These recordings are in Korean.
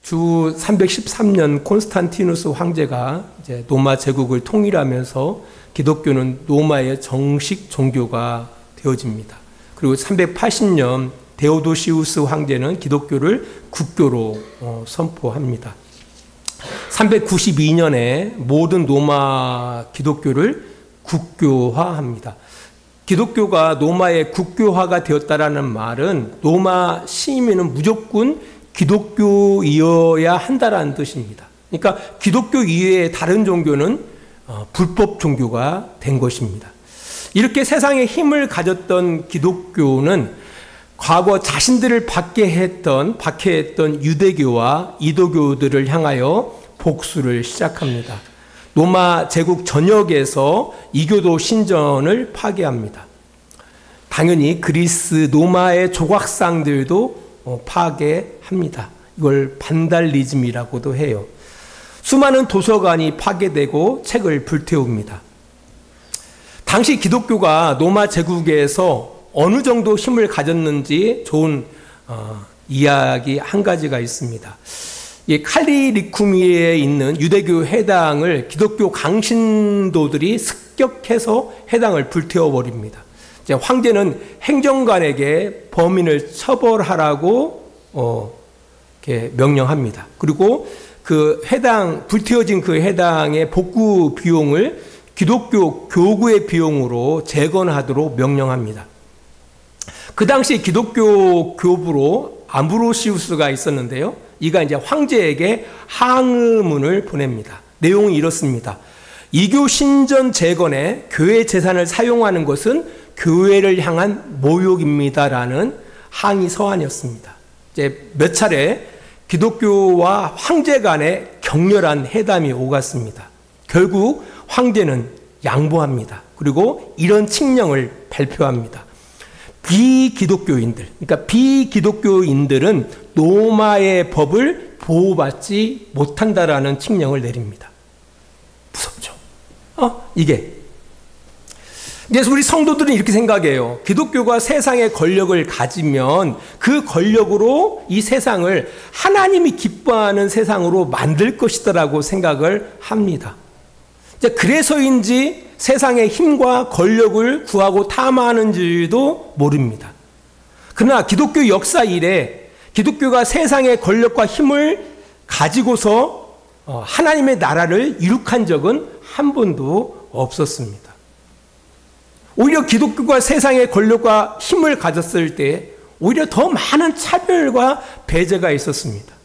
주 313년 콘스탄티누스 황제가 이제 로마 제국을 통일하면서 기독교는 로마의 정식 종교가 되어집니다. 그리고 380년 데오도시우스 황제는 기독교를 국교로 선포합니다. 392년에 모든 로마 기독교를 국교화합니다. 기독교가 로마의 국교화가 되었다라는 말은 로마 시민은 무조건 기독교이어야 한다라는 뜻입니다. 그러니까 기독교 이외의 다른 종교는 불법 종교가 된 것입니다. 이렇게 세상에 힘을 가졌던 기독교는 과거 자신들을 박해했던 유대교와 이도교들을 향하여 복수를 시작합니다. 로마 제국 전역에서 이교도 신전을 파괴합니다. 당연히 그리스 로마의 조각상들도 파괴합니다. 이걸 반달리즘이라고도 해요. 수많은 도서관이 파괴되고 책을 불태웁니다. 당시 기독교가 로마 제국에서 어느 정도 힘을 가졌는지 좋은 이야기 한 가지가 있습니다. 이 칼리리쿠미에 있는 유대교 해당을 기독교 강신도들이 습격해서 해당을 불태워버립니다. 이제 황제는 행정관에게 범인을 처벌하라고 이렇게 명령합니다. 그리고 그 불태워진 그 해당의 복구 비용을 기독교 교구의 비용으로 재건하도록 명령합니다. 그 당시 기독교 교부로 암브로시우스가 있었는데요. 이가 이제 황제에게 항의문을 보냅니다. 내용이 이렇습니다. 이교 신전 재건에 교회 재산을 사용하는 것은 교회를 향한 모욕입니다라는 항의 서한이었습니다. 이제 몇 차례 기독교와 황제 간의 격렬한 회담이 오갔습니다. 결국 황제는 양보합니다. 그리고 이런 칙령을 발표합니다. 그러니까 비기독교인들은 로마의 법을 보호받지 못한다라는 칙령을 내립니다. 무섭죠? 이게. 그래서 우리 성도들은 이렇게 생각해요. 기독교가 세상의 권력을 가지면 그 권력으로 이 세상을 하나님이 기뻐하는 세상으로 만들 것이다라고 생각을 합니다. 그래서인지 세상의 힘과 권력을 구하고 탐하는지도 모릅니다. 그러나 기독교 역사 이래 기독교가 세상의 권력과 힘을 가지고서 하나님의 나라를 이룩한 적은 한 번도 없었습니다. 오히려 기독교가 세상의 권력과 힘을 가졌을 때 오히려 더 많은 차별과 배제가 있었습니다.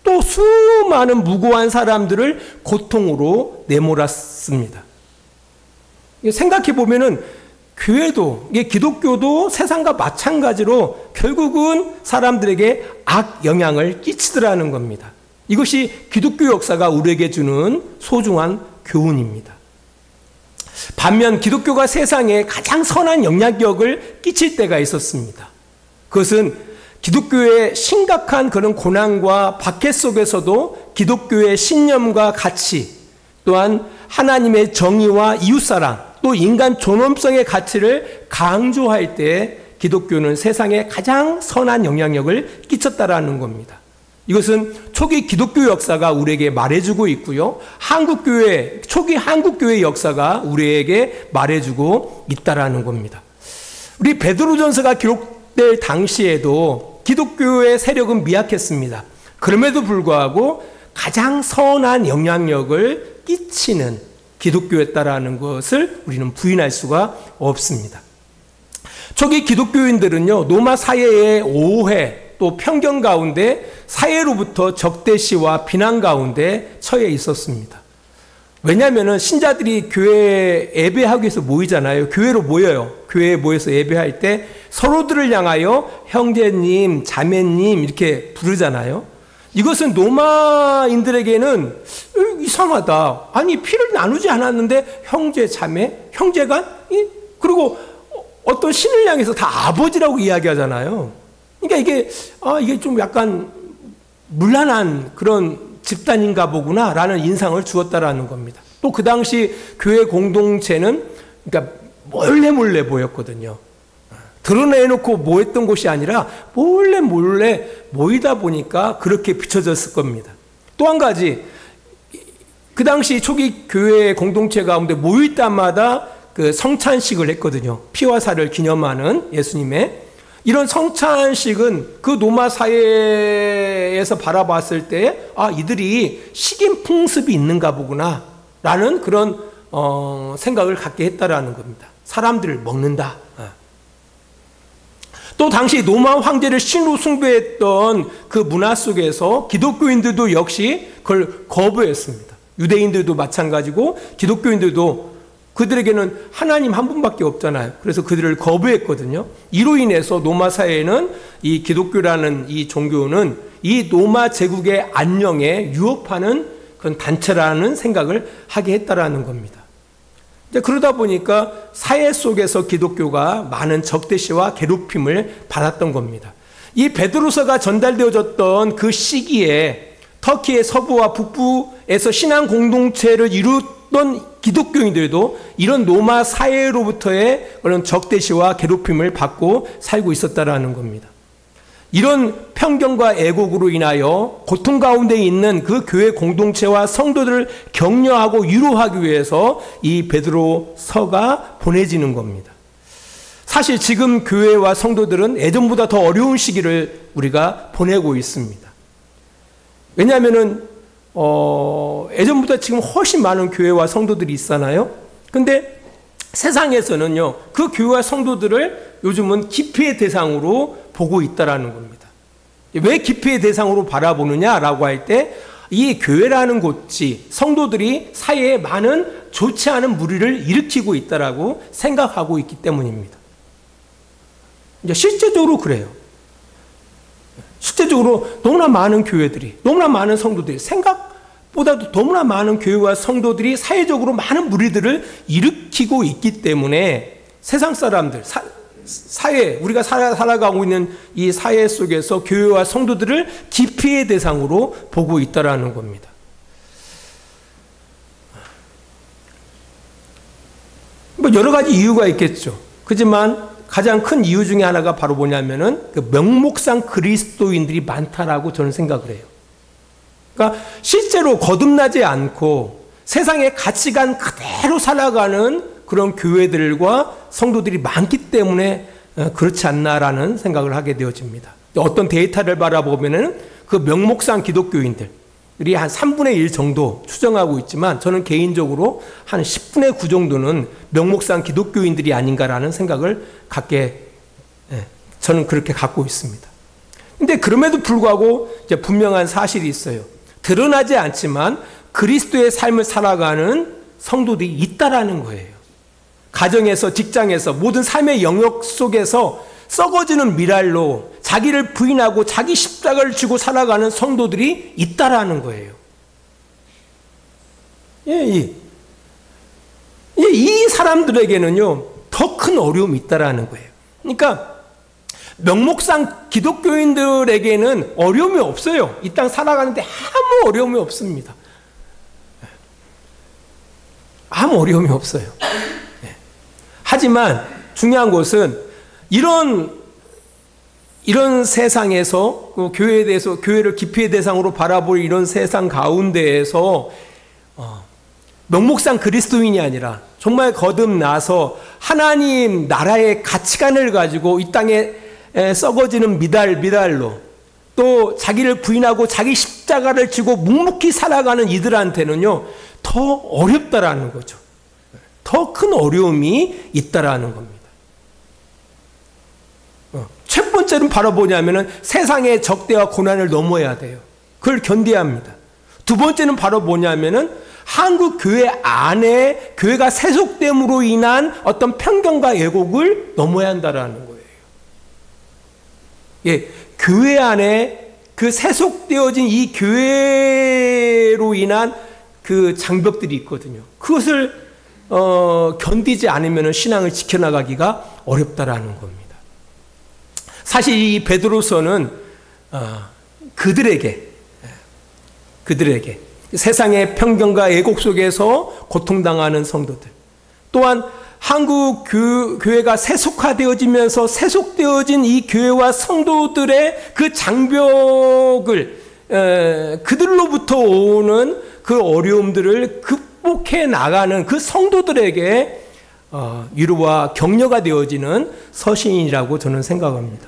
또 수많은 무고한 사람들을 고통으로 내몰았습니다. 생각해 보면은 교회도, 기독교도 세상과 마찬가지로 결국은 사람들에게 악 영향을 끼치더라는 겁니다. 이것이 기독교 역사가 우리에게 주는 소중한 교훈입니다. 반면 기독교가 세상에 가장 선한 영향력을 끼칠 때가 있었습니다. 그것은 기독교의 심각한 그런 고난과 박해 속에서도 기독교의 신념과 가치, 또한 하나님의 정의와 이웃사랑, 또 인간 존엄성의 가치를 강조할 때 기독교는 세상에 가장 선한 영향력을 끼쳤다라는 겁니다. 이것은 초기 기독교 역사가 우리에게 말해주고 있고요. 초기 한국교회 역사가 우리에게 말해주고 있다라는 겁니다. 우리 베드로전서가 기록될 당시에도 기독교의 세력은 미약했습니다. 그럼에도 불구하고 가장 선한 영향력을 끼치는 기독교였다라는 것을 우리는 부인할 수가 없습니다. 초기 기독교인들은요, 로마 사회의 오해 또 편견 가운데 사회로부터 적대시와 비난 가운데 처해 있었습니다. 왜냐하면 신자들이 교회에 예배하기 위해서 모이잖아요. 교회로 모여요. 교회에 모여서 예배할 때 서로들을 향하여 형제님, 자매님 이렇게 부르잖아요. 이것은 로마인들에게는 이상하다. 아니 피를 나누지 않았는데 형제, 자매, 형제간? 그리고 어떤 신을 향해서 다 아버지라고 이야기하잖아요. 그러니까 이게 좀 약간 문란한 그런 집단인가 보구나라는 인상을 주었다라는 겁니다. 또 그 당시 교회 공동체는 그러니까 몰래 보였거든요. 드러내놓고 모였던 곳이 아니라 몰래 몰래 모이다 보니까 그렇게 비춰졌을 겁니다. 또 한 가지, 그 당시 초기 교회 공동체 가운데 모일 때마다 그 성찬식을 했거든요. 피와 살을 기념하는 예수님의. 이런 성찬식은 그 로마 사회에서 바라봤을 때, 아, 이들이 식인 풍습이 있는가 보구나 라는 그런 생각을 갖게 했다라는 겁니다. 사람들을 먹는다. 또 당시 로마 황제를 신으로 숭배했던 그 문화 속에서 기독교인들도 역시 그걸 거부했습니다. 유대인들도 마찬가지고 기독교인들도 그들에게는 하나님 한 분밖에 없잖아요. 그래서 그들을 거부했거든요. 이로 인해서 로마 사회에는 이 기독교라는 이 종교는 이 로마 제국의 안녕에 유업하는 그런 단체라는 생각을 하게 했다라는 겁니다. 이제 그러다 보니까 사회 속에서 기독교가 많은 적대시와 괴롭힘을 받았던 겁니다. 이 베드로서가 전달되어졌던 그 시기에 터키의 서부와 북부에서 신앙 공동체를 이루던 기독교인들도 이런 로마 사회로부터의 그런 적대시와 괴롭힘을 받고 살고 있었다라는 겁니다. 이런 편견과 애곡으로 인하여 고통 가운데 있는 그 교회 공동체와 성도들을 격려하고 위로하기 위해서 이 베드로서가 보내지는 겁니다. 사실 지금 교회와 성도들은 예전보다 더 어려운 시기를 우리가 보내고 있습니다. 왜냐하면은 예전보다 지금 훨씬 많은 교회와 성도들이 있잖아요. 근데 세상에서는요, 그 교회와 성도들을 요즘은 기피의 대상으로 보고 있다라는 겁니다. 왜 기피의 대상으로 바라보느냐라고 할 때, 이 교회라는 곳이 성도들이 사회에 많은 좋지 않은 무리를 일으키고 있다라고 생각하고 있기 때문입니다. 이제 실제적으로 그래요. 실제적으로 너무나 많은 교회들이, 너무나 많은 성도들이, 생각보다도 너무나 많은 교회와 성도들이 사회적으로 많은 무리들을 일으키고 있기 때문에 세상 사람들, 사회, 우리가 살아가고 있는 이 사회 속에서 교회와 성도들을 기피의 대상으로 보고 있다라는 겁니다. 뭐 여러 가지 이유가 있겠죠. 그렇지만 가장 큰 이유 중에 하나가 바로 뭐냐면은 그 명목상 그리스도인들이 많다라고 저는 생각을 해요. 그러니까 실제로 거듭나지 않고 세상의 가치관 그대로 살아가는 그런 교회들과 성도들이 많기 때문에 그렇지 않나라는 생각을 하게 되어집니다. 어떤 데이터를 바라보면은 그 명목상 기독교인들이 한 3분의 1 정도 추정하고 있지만 저는 개인적으로 한 10분의 9 정도는 명목상 기독교인들이 아닌가라는 생각을 저는 그렇게 갖고 있습니다. 근데 그럼에도 불구하고 이제 분명한 사실이 있어요. 드러나지 않지만 그리스도의 삶을 살아가는 성도들이 있다라는 거예요. 가정에서, 직장에서, 모든 삶의 영역 속에서 썩어지는 미랄로 자기를 부인하고 자기 십자가를 지고 살아가는 성도들이 있다라는 거예요. 이 사람들에게는요, 더 큰 어려움이 있다라는 거예요. 그러니까 명목상 기독교인들에게는 어려움이 없어요. 이 땅 살아가는데 아무 어려움이 없습니다. 아무 어려움이 없어요. 하지만 중요한 것은 이런 세상에서 교회에 대해서, 교회를 기피의 대상으로 바라볼 이런 세상 가운데에서 명목상 그리스도인이 아니라 정말 거듭나서 하나님 나라의 가치관을 가지고 이 땅에 썩어지는 미달로 또 자기를 부인하고 자기 십자가를 지고 묵묵히 살아가는 이들한테는요, 더 어렵다라는 거죠. 더 큰 어려움이 있다라는 겁니다. 첫 번째는 바로 뭐냐면은 세상의 적대와 고난을 넘어야 돼요. 그걸 견뎌야 합니다. 두 번째는 바로 뭐냐면은 한국 교회 안에 교회가 세속됨으로 인한 어떤 편견과 왜곡을 넘어야 한다라는 거예요. 예, 교회 안에 그 세속되어진 이 교회로 인한 그 장벽들이 있거든요. 그것을 견디지 않으면 신앙을 지켜나가기가 어렵다라는 겁니다. 사실 이 베드로서는 그들에게 세상의 편견과 애곡 속에서 고통당하는 성도들, 또한 한국 교회가 세속화되어지면서 세속되어진 이 교회와 성도들의 그 장벽을 그들로부터 오는 그 어려움들을 극복해 나가는 그 성도들에게 위로와 격려가 되어지는 서신이라고 저는 생각합니다.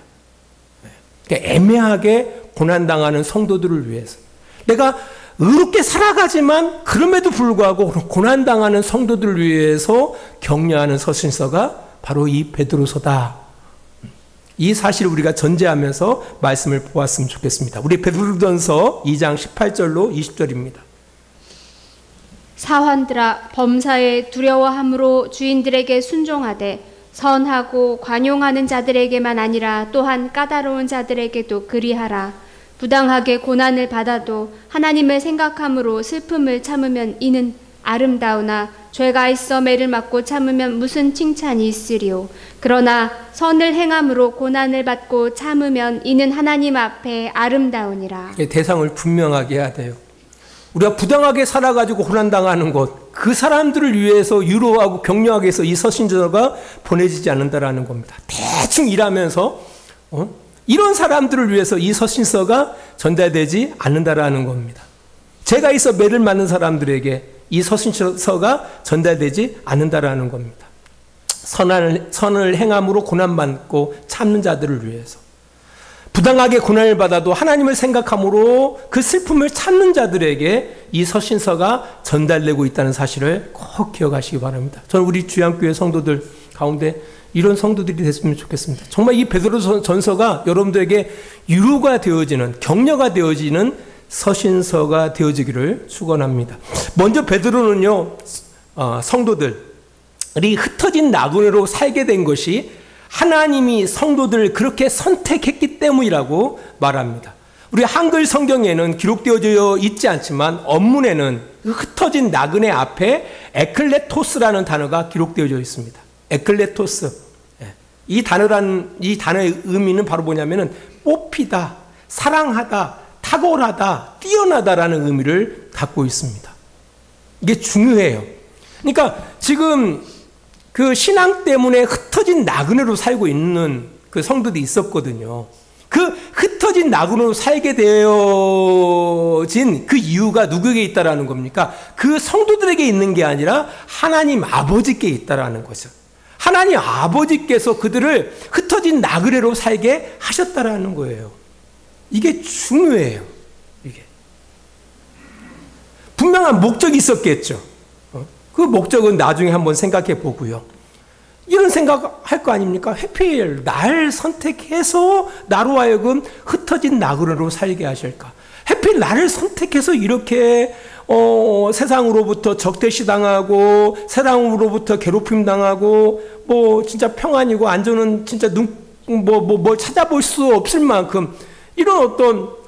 그러니까 애매하게 고난당하는 성도들을 위해서, 내가 의롭게 살아가지만 그럼에도 불구하고 고난당하는 성도들을 위해서 격려하는 서신서가 바로 이 베드로서다. 이 사실을 우리가 전제하면서 말씀을 보았으면 좋겠습니다. 우리 베드로전서 2장 18절로 20절입니다. 사환들아, 범사에 두려워함으로 주인들에게 순종하되 선하고 관용하는 자들에게만 아니라 또한 까다로운 자들에게도 그리하라. 부당하게 고난을 받아도 하나님을 생각함으로 슬픔을 참으면 이는 아름다우나 죄가 있어 매를 맞고 참으면 무슨 칭찬이 있으리요. 그러나 선을 행함으로 고난을 받고 참으면 이는 하나님 앞에 아름다우니라. 대상을 분명하게 해야 돼요. 우리가 부당하게 살아가지고 고난당하는 것, 그 사람들을 위해서 위로하고 격려하기 위해서 이 서신서가 보내지지 않는다라는 겁니다. 대충 일하면서 이런 사람들을 위해서 이 서신서가 전달되지 않는다라는 겁니다. 죄가 있어 매를 맞는 사람들에게 이 서신서가 전달되지 않는다라는 겁니다. 선을 행함으로 고난받고 참는 자들을 위해서, 부당하게 고난을 받아도 하나님을 생각함으로 그 슬픔을 참는 자들에게 이 서신서가 전달되고 있다는 사실을 꼭 기억하시기 바랍니다. 저는 우리 주양교회 성도들 가운데 이런 성도들이 됐으면 좋겠습니다. 정말 이 베드로전서가 여러분들에게 위로가 되어지는, 격려가 되어지는 서신서가 되어지기를 축원합니다. 먼저 베드로는요, 성도들이 흩어진 나그네로 살게 된 것이 하나님이 성도들을 그렇게 선택했기 때문이라고 말합니다. 우리 한글 성경에는 기록되어져 있지 않지만 원문에는 흩어진 나그네 앞에 에클레토스라는 단어가 기록되어져 있습니다. 에클레토스. 이 단어의 의미는 바로 뭐냐면은 뽑히다, 사랑하다, 탁월하다, 뛰어나다라는 의미를 갖고 있습니다. 이게 중요해요. 그러니까 지금 그 신앙 때문에 흩어진 나그네로 살고 있는 그 성도들이 있었거든요. 그 흩어진 나그네로 살게 되어진 그 이유가 누구에게 있다라는 겁니까? 그 성도들에게 있는 게 아니라 하나님 아버지께 있다라는 거죠. 하나님 아버지께서 그들을 흩어진 나그네로 살게 하셨다라는 거예요. 이게 중요해요. 이게 분명한 목적이 있었겠죠. 그 목적은 나중에 한번 생각해 보고요. 이런 생각할 거 아닙니까? 해필 날 선택해서 나로 하여금 흩어진 나그네로 살게 하실까? 해필 나를 선택해서 이렇게 세상으로부터 적대시당하고 세상으로부터 괴롭힘 당하고 뭐 진짜 평안이고 안전은 진짜 뭘 찾아볼 수 없을 만큼 이런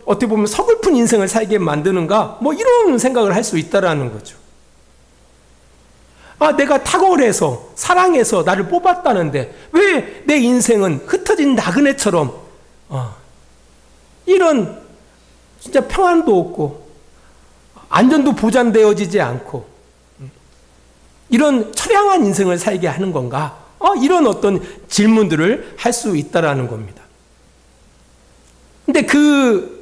어떻게 보면 서글픈 인생을 살게 만드는가? 뭐 이런 생각을 할 수 있다라는 거죠. 내가 탁월해서 사랑해서 나를 뽑았다는데 왜 내 인생은 흩어진 나그네처럼 이런 진짜 평안도 없고 안전도 보장되어지지 않고 이런 처량한 인생을 살게 하는 건가? 이런 어떤 질문들을 할 수 있다라는 겁니다. 근데 그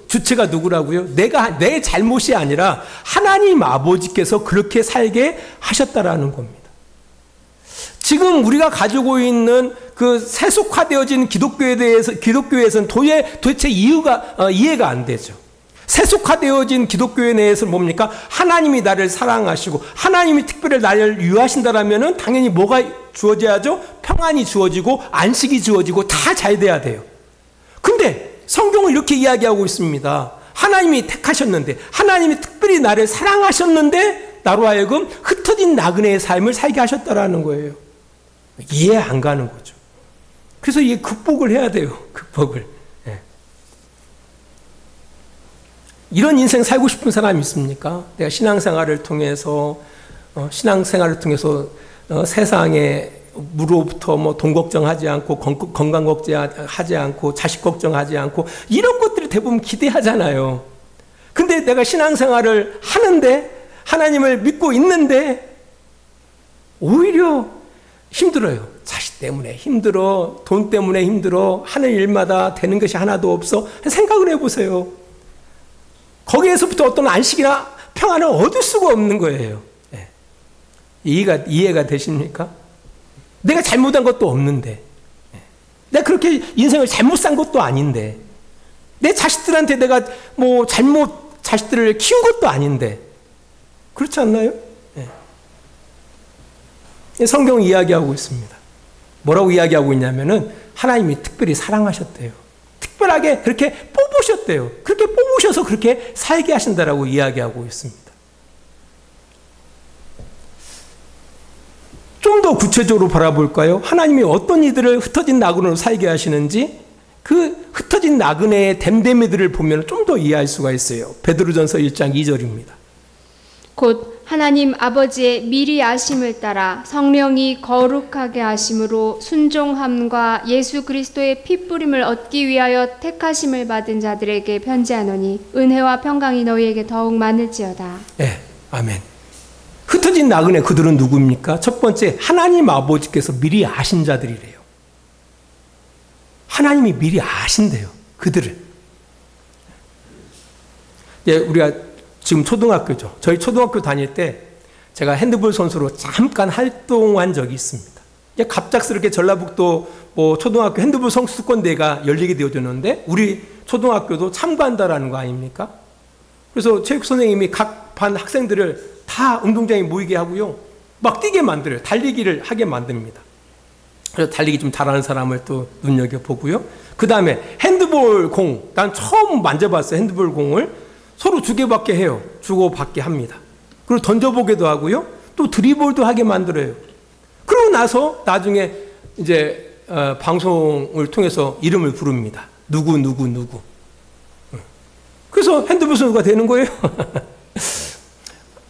주체가 누구라고요? 내 잘못이 아니라 하나님 아버지께서 그렇게 살게 하셨다라는 겁니다. 지금 우리가 가지고 있는 그 세속화되어진 기독교에서는 도대체 이해가 안 되죠. 세속화되어진 기독교회 내에서는 뭡니까? 하나님이 나를 사랑하시고 하나님이 특별히 나를 유하신다라면은 당연히 뭐가 주어져야죠? 평안이 주어지고 안식이 주어지고 다 잘 돼야 돼요. 근데 성경은 이렇게 이야기하고 있습니다. 하나님이 택하셨는데, 하나님이 특별히 나를 사랑하셨는데 나로 하여금 흩어진 나그네의 삶을 살게 하셨다라는 거예요. 이해 안 가는 거죠. 그래서 이게 극복을 해야 돼요. 극복을. 이런 인생 살고 싶은 사람이 있습니까? 내가 신앙생활을 통해서 세상에 무로부터 돈 걱정하지 않고 건강 걱정하지 않고 자식 걱정하지 않고 이런 것들을 대부분 기대하잖아요. 근데 내가 신앙생활을 하는데 하나님을 믿고 있는데 오히려 힘들어요. 자식 때문에 힘들어, 돈 때문에 힘들어, 하는 일마다 되는 것이 하나도 없어. 생각을 해보세요. 거기에서부터 어떤 안식이나 평안을 얻을 수가 없는 거예요. 예. 이해가 되십니까? 내가 잘못한 것도 없는데, 예. 내가 그렇게 인생을 잘못 산 것도 아닌데, 내 자식들한테 내가 뭐 잘못 자식들을 키운 것도 아닌데, 그렇지 않나요? 예. 성경 이야기하고 있습니다. 뭐라고 이야기하고 있냐면은 하나님이 특별히 사랑하셨대요. 특별하게 그렇게 뽑으셨대요. 그렇게 뽑으셔서 그렇게 살게 하신다라고 이야기하고 있습니다. 좀 더 구체적으로 바라볼까요? 하나님이 어떤 이들을 흩어진 나그네로 살게 하시는지 그 흩어진 나그네의 댐댐이들을 보면 좀 더 이해할 수가 있어요. 베드로전서 1장 2절입니다. 곧 하나님 아버지의 미리 아심을 따라 성령이 거룩하게 하심으로 순종함과 예수 그리스도의 핏부림을 얻기 위하여 택하심을 받은 자들에게 편지하노니 은혜와 평강이 너희에게 더욱 많을지어다. 네, 아멘. 흩어진 나그네 그들은 누구입니까? 첫 번째, 하나님 아버지께서 미리 아신 자들이래요. 하나님이 미리 아신대요. 그들을. 예, 우리가 지금 초등학교죠. 저희 초등학교 다닐 때 제가 핸드볼 선수로 잠깐 활동한 적이 있습니다. 갑작스럽게 전라북도 뭐 초등학교 핸드볼 선수권대회가 열리게 되어졌는데 우리 초등학교도 참가한다라는 거 아닙니까? 그래서 체육 선생님이 각 반 학생들을 다 운동장에 모이게 하고요. 막 뛰게 만들어요. 달리기를 하게 만듭니다. 그래서 달리기 좀 잘하는 사람을 또 눈여겨보고요. 그 다음에 핸드볼 공, 난 처음 만져봤어요. 핸드볼 공을 서로 주고받게 해요. 주고받게 합니다. 그리고 던져보기도 하고요. 또 드리블도 하게 만들어요. 그러고 나서 나중에 이제 방송을 통해서 이름을 부릅니다. 누구. 그래서 핸드볼 선수가 되는 거예요.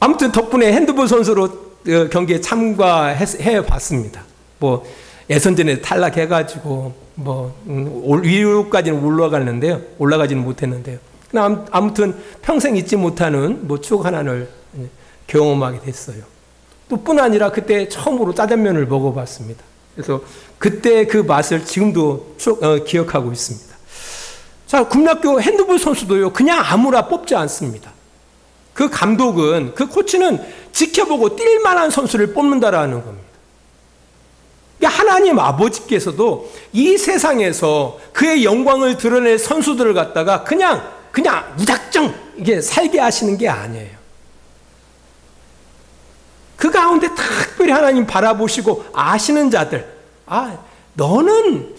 아무튼 덕분에 핸드볼 선수로 경기에 참가해 봤습니다. 뭐 예선전에 탈락해가지고 뭐 위로까지는 올라가지는 못했는데요. 아무튼 평생 잊지 못하는 뭐 추억 하나를 경험하게 됐어요. 또 뿐 아니라 그때 처음으로 짜장면을 먹어봤습니다. 그래서 그때 그 맛을 지금도 기억하고 있습니다. 자, 국민학교 핸드볼 선수도요, 그냥 아무나 뽑지 않습니다. 그 감독은, 그 코치는 지켜보고 뛸 만한 선수를 뽑는다라는 겁니다. 하나님 아버지께서도 이 세상에서 그의 영광을 드러낼 선수들을 갖다가 그냥 무작정 이게 살게 하시는 게 아니에요. 그 가운데 특별히 하나님 바라보시고 아시는 자들, 너는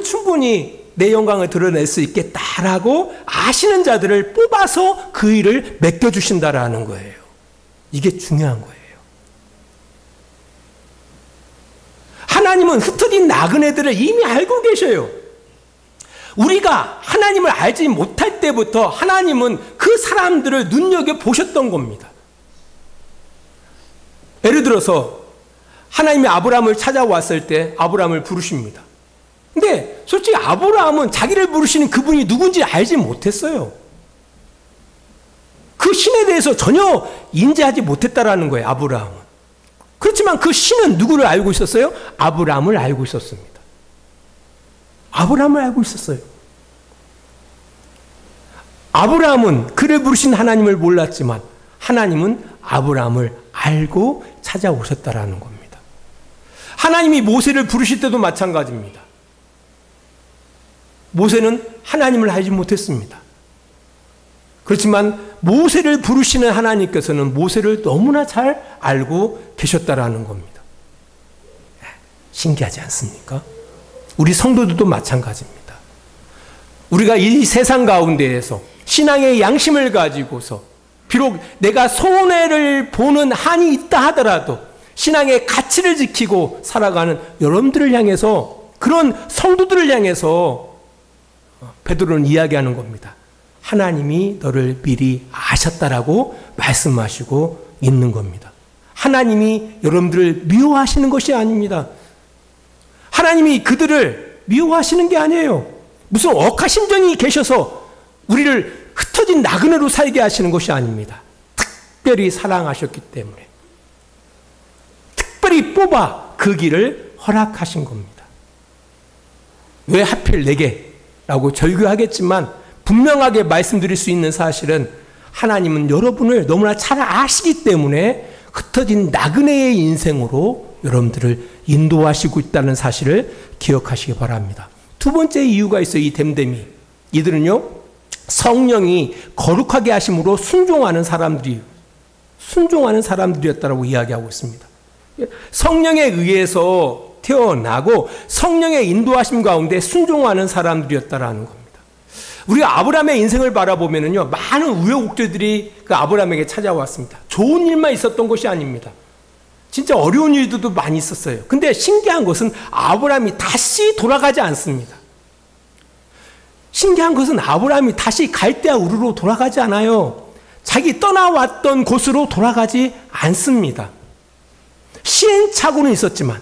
충분히 내 영광을 드러낼 수 있겠다라고 아시는 자들을 뽑아서 그 일을 맡겨주신다라는 거예요. 이게 중요한 거예요. 하나님은 흩어진 나그네들을 이미 알고 계셔요. 우리가 하나님을 알지 못할 때부터 하나님은 그 사람들을 눈여겨보셨던 겁니다. 예를 들어서 하나님이 아브라함을 찾아왔을 때 아브라함을 부르십니다. 근데 솔직히 아브라함은 자기를 부르시는 그분이 누군지 알지 못했어요. 그 신에 대해서 전혀 인지하지 못했다라는 거예요, 아브라함은. 그렇지만 그 신은 누구를 알고 있었어요? 아브라함을 알고 있었습니다. 아브라함을 알고 있었어요. 아브라함은 그를 부르신 하나님을 몰랐지만 하나님은 아브라함을 알고 찾아오셨다라는 겁니다. 하나님이 모세를 부르실 때도 마찬가지입니다. 모세는 하나님을 알지 못했습니다. 그렇지만 모세를 부르시는 하나님께서는 모세를 너무나 잘 알고 계셨다라는 겁니다. 신기하지 않습니까? 우리 성도들도 마찬가지입니다. 우리가 이 세상 가운데에서 신앙의 양심을 가지고서 비록 내가 손해를 보는 한이 있다 하더라도 신앙의 가치를 지키고 살아가는 여러분들을 향해서, 그런 성도들을 향해서 베드로는 이야기하는 겁니다. 하나님이 너를 미리 아셨다라고 말씀하시고 있는 겁니다. 하나님이 여러분들을 미워하시는 것이 아닙니다. 하나님이 그들을 미워하시는 게 아니에요. 무슨 억하심정이 계셔서 우리를 흩어진 나그네로 살게 하시는 것이 아닙니다. 특별히 사랑하셨기 때문에. 특별히 뽑아 그 길을 허락하신 겁니다. 왜 하필 내게? 라고 절규하겠지만 분명하게 말씀드릴 수 있는 사실은 하나님은 여러분을 너무나 잘 아시기 때문에 흩어진 나그네의 인생으로 여러분들을 인도하시고 있다는 사실을 기억하시기 바랍니다. 두 번째 이유가 있어요. 이 댐댐이. 이들은요, 성령이 거룩하게 하심으로 순종하는 사람들이었다라고 이야기하고 있습니다. 성령에 의해서 태어나고 성령의 인도하심 가운데 순종하는 사람들이었다라는 겁니다. 우리가 아브라함의 인생을 바라보면요, 많은 우여곡절들이 그 아브라함에게 찾아왔습니다. 좋은 일만 있었던 것이 아닙니다. 진짜 어려운 일들도 많이 있었어요. 근데 신기한 것은 아브라함이 다시 돌아가지 않습니다. 신기한 것은 아브라함이 다시 갈대아 우르로 돌아가지 않아요. 자기 떠나왔던 곳으로 돌아가지 않습니다. 시행착오는 있었지만,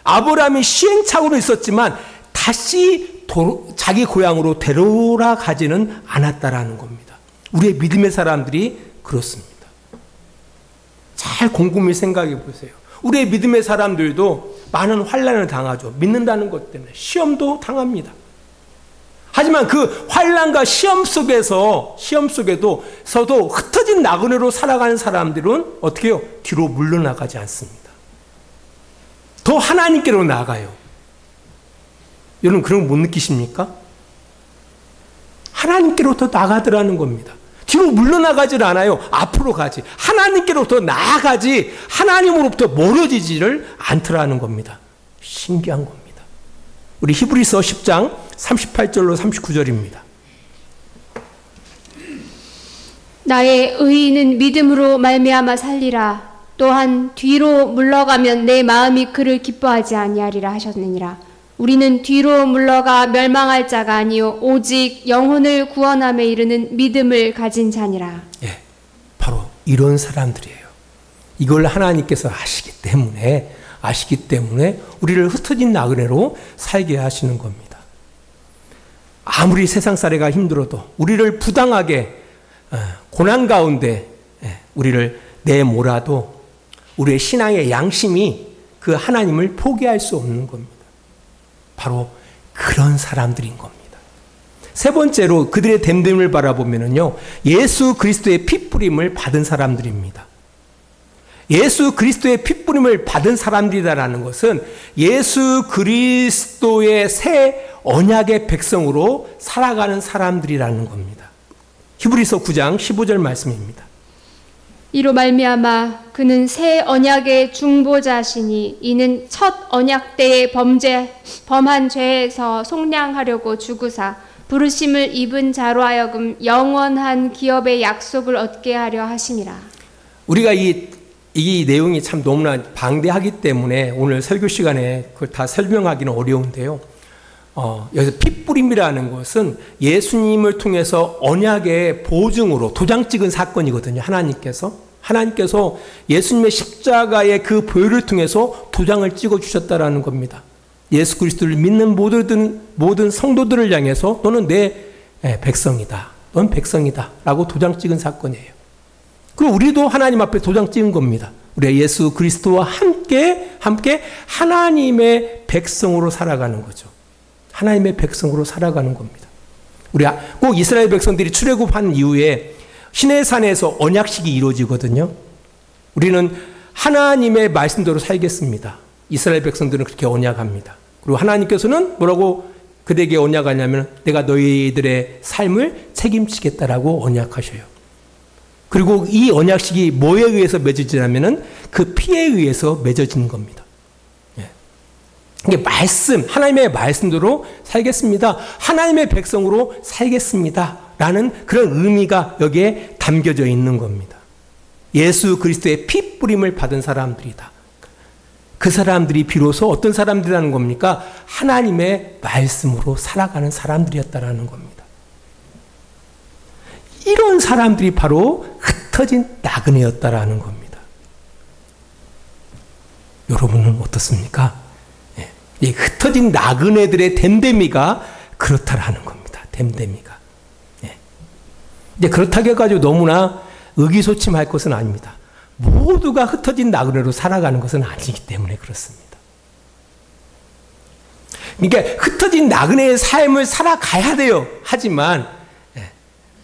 아브라함이 시행착오는 있었지만 다시 자기 고향으로 되돌아가지는 않았다라는 겁니다. 우리의 믿음의 사람들이 그렇습니다. 잘 곰곰이 생각해 보세요. 우리의 믿음의 사람들도 많은 환난을 당하죠. 믿는다는 것 때문에 시험도 당합니다. 하지만 그 환난과 시험 속에도 흩어진 나그네로 살아가는 사람들은 어떻게 해요? 뒤로 물러나가지 않습니다. 더 하나님께로 나아가요. 여러분 그런 거 못 느끼십니까? 하나님께로 더 나가더라는 겁니다. 뒤로 물러나가질 않아요. 앞으로 가지. 하나님께로부터 나아가지 하나님으로부터 멀어지지를 않더라는 겁니다. 신기한 겁니다. 우리 히브리서 10장 38절로 39절입니다. 나의 의인은 믿음으로 말미암아 살리라. 또한 뒤로 물러가면 내 마음이 그를 기뻐하지 아니하리라 하셨느니라. 우리는 뒤로 물러가 멸망할 자가 아니요 오직 영혼을 구원함에 이르는 믿음을 가진 자니라. 예, 바로 이런 사람들이에요. 이걸 하나님께서 아시기 때문에 우리를 흩어진 나그네로 살게 하시는 겁니다. 아무리 세상살이가 힘들어도 우리를 부당하게 고난 가운데 우리를 내몰아도 우리의 신앙의 양심이 그 하나님을 포기할 수 없는 겁니다. 바로 그런 사람들인 겁니다. 세 번째로 그들의 댐댐을 바라보면요, 예수 그리스도의 핏부림을 받은 사람들입니다. 예수 그리스도의 핏부림을 받은 사람들이다라는 것은 예수 그리스도의 새 언약의 백성으로 살아가는 사람들이라는 겁니다. 히브리서 9장 15절 말씀입니다. 이로 말미암아 그는 새 언약의 중보자시니 이는 첫 언약 때에 범한 죄에서 속량하려고 죽으사 부르심을 입은 자로 하여금 영원한 기업의 약속을 얻게 하려 하심이라. 우리가 이 내용이 참 너무나 방대하기 때문에 오늘 설교 시간에 그걸 다 설명하기는 어려운데요. 여기서 핏부림이라는 것은 예수님을 통해서 언약의 보증으로 도장 찍은 사건이거든요. 하나님께서 예수님의 십자가의 그 보혈을 통해서 도장을 찍어 주셨다라는 겁니다. 예수 그리스도를 믿는 모든 성도들을 향해서 너는 내 백성이다. 넌 백성이다. 라고 도장 찍은 사건이에요. 그리고 우리도 하나님 앞에 도장 찍은 겁니다. 우리 예수 그리스도와 함께 하나님의 백성으로 살아가는 거죠. 하나님의 백성으로 살아가는 겁니다. 우리 꼭 이스라엘 백성들이 출애굽한 이후에 시내산에서 언약식이 이루어지거든요. 우리는 하나님의 말씀대로 살겠습니다. 이스라엘 백성들은 그렇게 언약합니다. 그리고 하나님께서는 뭐라고 그들에게 언약하냐면 내가 너희들의 삶을 책임지겠다라고 언약하셔요. 그리고 이 언약식이 뭐에 의해서 맺어지냐면은 그 피에 의해서 맺어지는 겁니다. 이게 하나님의 말씀대로 살겠습니다. 하나님의 백성으로 살겠습니다. 라는 그런 의미가 여기에 담겨져 있는 겁니다. 예수 그리스도의 피 뿌림을 받은 사람들이다. 그 사람들이 비로소 어떤 사람들이라는 겁니까? 하나님의 말씀으로 살아가는 사람들이었다라는 겁니다. 이런 사람들이 바로 흩어진 나그네였다라는 겁니다. 여러분은 어떻습니까? 이 흩어진 나그네들의 댐댐이가 그렇다라는 겁니다. 댐댐이가. 이제 그렇다고 해가지고 너무나 의기소침할 것은 아닙니다. 모두가 흩어진 나그네로 살아가는 것은 아니기 때문에 그렇습니다. 그러니까 흩어진 나그네의 삶을 살아가야 돼요. 하지만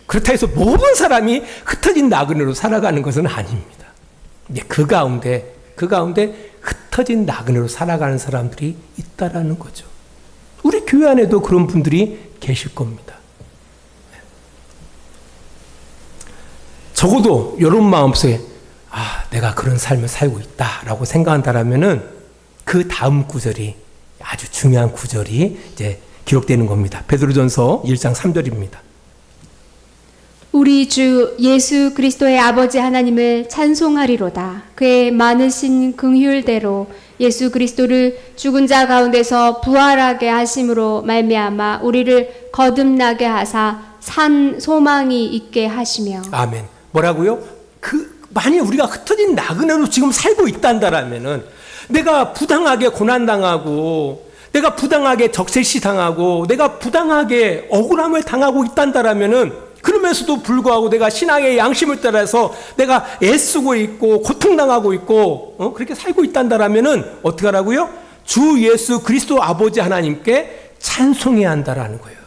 그렇다 해서 모든 사람이 흩어진 나그네로 살아가는 것은 아닙니다. 그 가운데 흩어진 나그네로 살아가는 사람들이 있다라는 거죠. 우리 교회 안에도 그런 분들이 계실 겁니다. 적어도 이런 마음속에 내가 그런 삶을 살고 있다라고 생각한다라면은 그 다음 구절이 아주 중요한 구절이 이제 기록되는 겁니다. 베드로전서 1장 3절입니다. 우리 주 예수 그리스도의 아버지 하나님을 찬송하리로다. 그의 많으신 긍휼대로 예수 그리스도를 죽은 자 가운데서 부활하게 하심으로 말미암아 우리를 거듭나게 하사 산 소망이 있게 하시며. 아멘. 뭐라고요? 만약 우리가 흩어진 나그네로 지금 살고 있단다라면은 내가 부당하게 고난당하고 내가 부당하게 적세시당하고 내가 부당하게 억울함을 당하고 있단다라면은 그러면서도 불구하고 내가 신앙의 양심을 따라서 내가 애쓰고 있고 고통당하고 있고 그렇게 살고 있단다라면은 어떻게 하라고요? 주 예수 그리스도 아버지 하나님께 찬송해야 한다라는 거예요.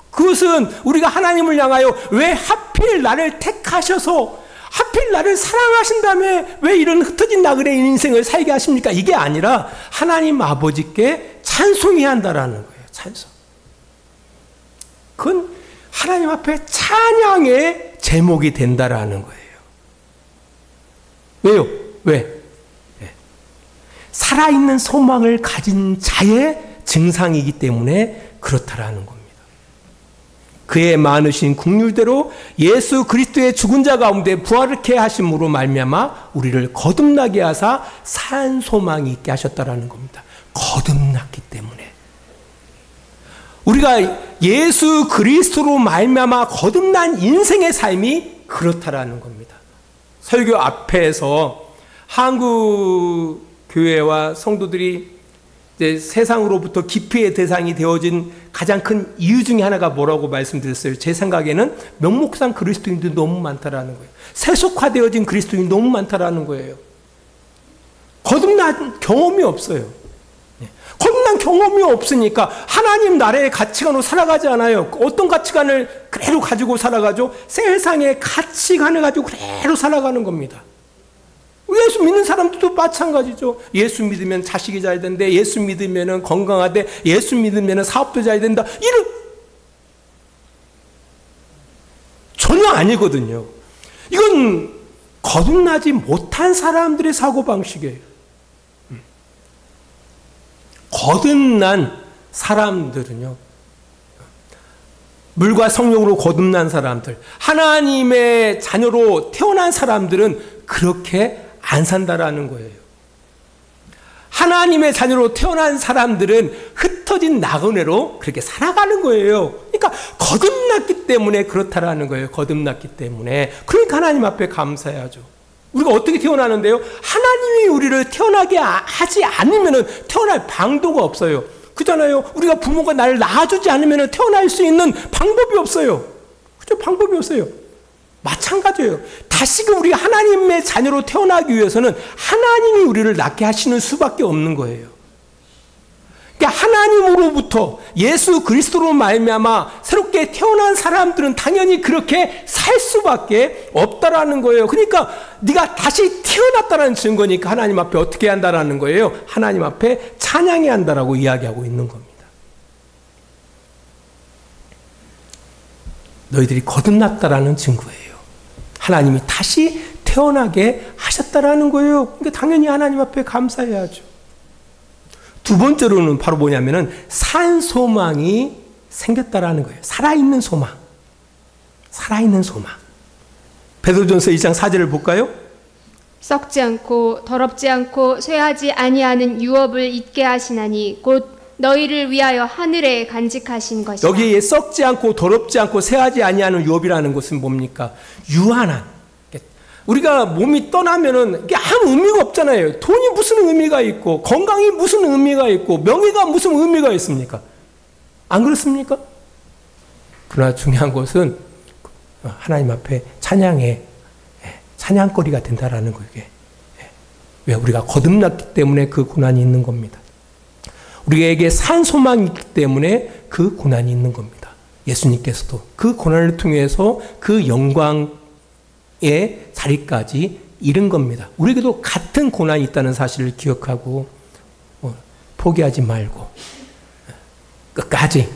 그것은 우리가 하나님을 향하여 왜 하필 나를 택하셔서 하필 나를 사랑하신 다음에 왜 이런 흩어진 나그네의 인생을 살게 하십니까? 이게 아니라 하나님 아버지께 찬송해야 한다라는 거예요. 찬송. 그건 하나님 앞에 찬양의 제목이 된다라는 거예요. 왜요? 왜? 살아있는 소망을 가진 자의 증상이기 때문에 그렇다라는 겁니다. 그의 많으신 긍휼대로 예수 그리스도의 죽은 자 가운데 부활케 하심으로 말미암아 우리를 거듭나게 하사 산 소망이 있게 하셨다라는 겁니다. 거듭났기 때문에 우리가 예수 그리스도로 말미암아 거듭난 인생의 삶이 그렇다라는 겁니다. 설교 앞에서 한국 교회와 성도들이 이제 세상으로부터 기피의 대상이 되어진 가장 큰 이유 중에 하나가 뭐라고 말씀드렸어요? 제 생각에는 명목상 그리스도인들이 너무 많다라는 거예요. 세속화되어진 그리스도인이 너무 많다라는 거예요. 거듭난 경험이 없어요. 거듭난 경험이 없으니까 하나님 나라의 가치관으로 살아가지 않아요. 어떤 가치관을 그대로 가지고 살아가죠? 세상의 가치관을 가지고 그대로 살아가는 겁니다. 예수 믿는 사람들도 마찬가지죠. 예수 믿으면 자식이 잘 된대, 예수 믿으면 건강하대, 예수 믿으면 사업도 잘 된다. 이런 전혀 아니거든요. 이건 거듭나지 못한 사람들의 사고방식이에요. 거듭난 사람들은요, 물과 성령으로 거듭난 사람들, 하나님의 자녀로 태어난 사람들은 그렇게 안 산다라는 거예요. 하나님의 자녀로 태어난 사람들은 흩어진 나그네로 그렇게 살아가는 거예요. 그러니까 거듭났기 때문에 그렇다라는 거예요. 거듭났기 때문에. 그러니까 하나님 앞에 감사해야죠. 우리가 어떻게 태어나는데요? 하나님이 우리를 태어나게 하지 않으면 태어날 방도가 없어요. 그잖아요. 우리가 부모가 나를 낳아주지 않으면 태어날 수 있는 방법이 없어요. 그죠? 방법이 없어요. 마찬가지예요. 다시금 우리 하나님의 자녀로 태어나기 위해서는 하나님이 우리를 낳게 하시는 수밖에 없는 거예요. 그러니까 하나님으로부터 예수 그리스도로 말미암아 새롭게 태어난 사람들은 당연히 그렇게 살 수밖에 없다라는 거예요. 그러니까 네가 다시 태어났다는 증거니까 하나님 앞에 어떻게 한다라는 거예요? 하나님 앞에 찬양해야 한다라고 이야기하고 있는 겁니다. 너희들이 거듭났다라는 증거예요. 하나님이 다시 태어나게 하셨다라는 거예요. 그러니까 당연히 하나님 앞에 감사해야죠. 두 번째로는 바로 뭐냐면은 산 소망이 생겼다라는 거예요. 살아있는 소망. 살아있는 소망. 베드로전서 2장 4절을 볼까요? 썩지 않고 더럽지 않고 쇠하지 아니하는 유업을 잊게 하시나니 곧 너희를 위하여 하늘에 간직하신 것이다. 여기에 썩지 않고 더럽지 않고 쇠하지 아니하는 유업이라는 것은 뭡니까? 유한한. 우리가 몸이 떠나면은 이게 아무 의미가 없잖아요. 돈이 무슨 의미가 있고, 건강이 무슨 의미가 있고, 명예가 무슨 의미가 있습니까? 안 그렇습니까? 그러나 중요한 것은 하나님 앞에 찬양의 사냥거리가 된다라는 거예요. 이게. 왜? 우리가 거듭났기 때문에 그 고난이 있는 겁니다. 우리에게 산 소망이 있기 때문에 그 고난이 있는 겁니다. 예수님께서도 그 고난을 통해서 그 영광의 자리까지 이른 겁니다. 우리에게도 같은 고난이 있다는 사실을 기억하고 포기하지 말고 끝까지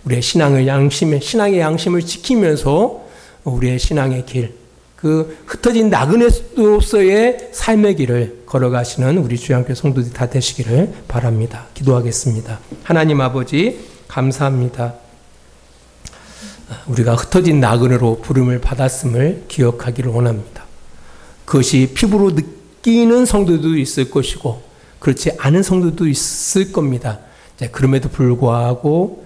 우리의 신앙의 양심을 지키면서 우리의 신앙의 길, 그 흩어진 나그네로서의 삶의 길을 걸어가시는 우리 주양교회 성도들이 다 되시기를 바랍니다. 기도하겠습니다. 하나님 아버지 감사합니다. 우리가 흩어진 나그네로 부름을 받았음을 기억하기를 원합니다. 그것이 피부로 느끼는 성도도 있을 것이고 그렇지 않은 성도도 있을 겁니다. 그럼에도 불구하고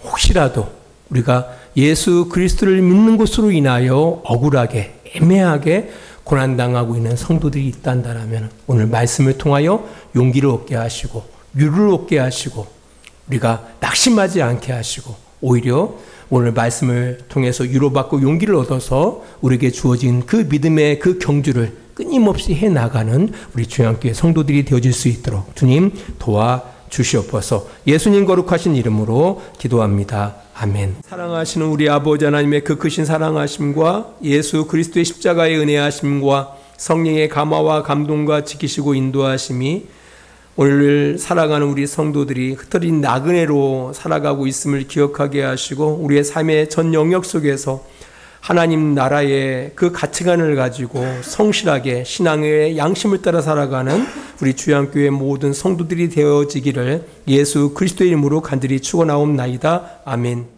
혹시라도 우리가 예수 그리스도를 믿는 것으로 인하여 억울하게 애매하게 고난당하고 있는 성도들이 있단다면 오늘 말씀을 통하여 용기를 얻게 하시고 유를 얻게 하시고 우리가 낙심하지 않게 하시고 오히려 오늘 말씀을 통해서 위로받고 용기를 얻어서 우리에게 주어진 그 믿음의 그 경주를 끊임없이 해나가는 우리 주양교회 성도들이 되어질 수 있도록 주님 도와주시옵소서. 예수님 거룩하신 이름으로 기도합니다. 아멘. 사랑하시는 우리 아버지 하나님의 그 크신 사랑하심과 예수 그리스도의 십자가의 은혜하심과 성령의 감화와 감동과 지키시고 인도하심이 오늘 살아가는 우리 성도들이 흩어진 나그네로 살아가고 있음을 기억하게 하시고 우리의 삶의 전 영역 속에서 하나님 나라의 그 가치관을 가지고 성실하게 신앙의 양심을 따라 살아가는 우리 주양교회 모든 성도들이 되어지기를 예수 그리스도의 이름으로 간절히 축원하옵나이다. 아멘.